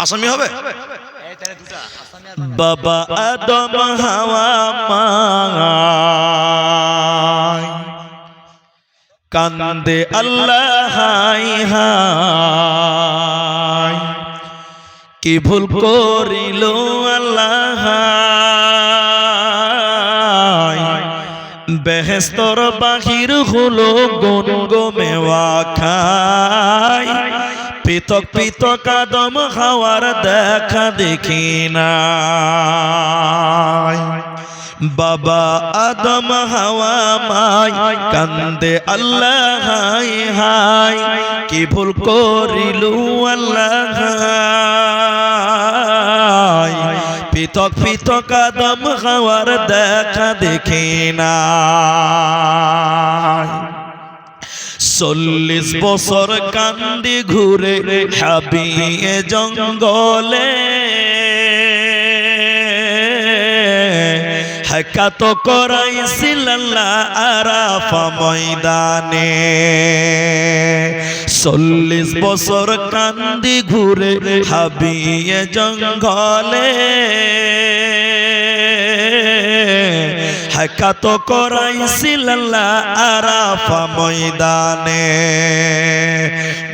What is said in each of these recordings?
আসামি হবে। বাবা আদম হাওয়া মায় কান্দে আল্লাহ হাই হাই, কি ভুল করিল আল্লাহ বেহেস্তর বাহির হলো গুন মেওয়া খাই, পৃথক পৃথক আদম হাওয়ার দেখা দেখি না। বাবা আদম হাওয়া মাই কান্দে আল্লাহ হাই হাই, কি ভুল করিলু আল্লাহ পৃথক পৃথক আদম হাওয়ার দেখা দেখি না। 40 বছর কান্দি ঘুরে হাবিয়ে জঙ্গলে, হাকাত করাইছিল আল্লাহ আরাফা ময়দানে। 40 বছর কান্দি ঘুরে হাবিয়ে জঙ্গলে, হাকাত করাইছিল আল্লাহ আরাফা ময়দানে।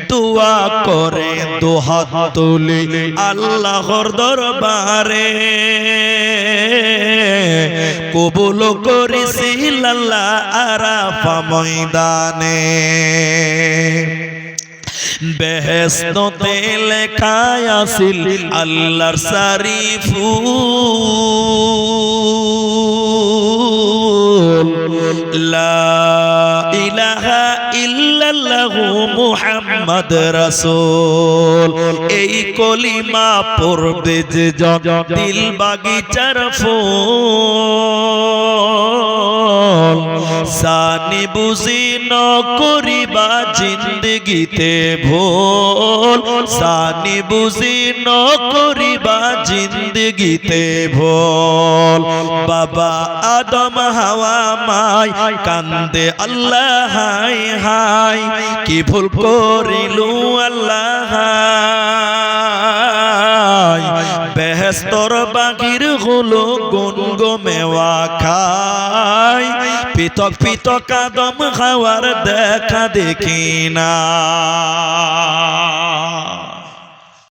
দুয়া করে দুহাত তুলি আল্লাহর দরবারে, কবুল করেছিল আল্লাহ আরাফা ময়দানে। বেহেশতে লেখা আছিল আল্লাহর সারি ফুল, লা ইলাহা ইল্লাল্লাহু মুহাম্মদ রাসূল। এই কলিমা পড়বে যে জন দিল বাগিচার ফুল, সানি বুঝি ন করিবা জিন্দগিতে ভুল, সানি বুঝি ন করিবা জিন্দগিতে ভুল। বাবা আদম হাওয়া মাই কান্দে আল্লাহ হাই হাই, কি ভুল করিলু আল্লাহ বেহেস্তর বাগির হলো গুন মেওয়া খাই, পৃথক পৃথক আদম হাওয়ার দেখা দেখি না।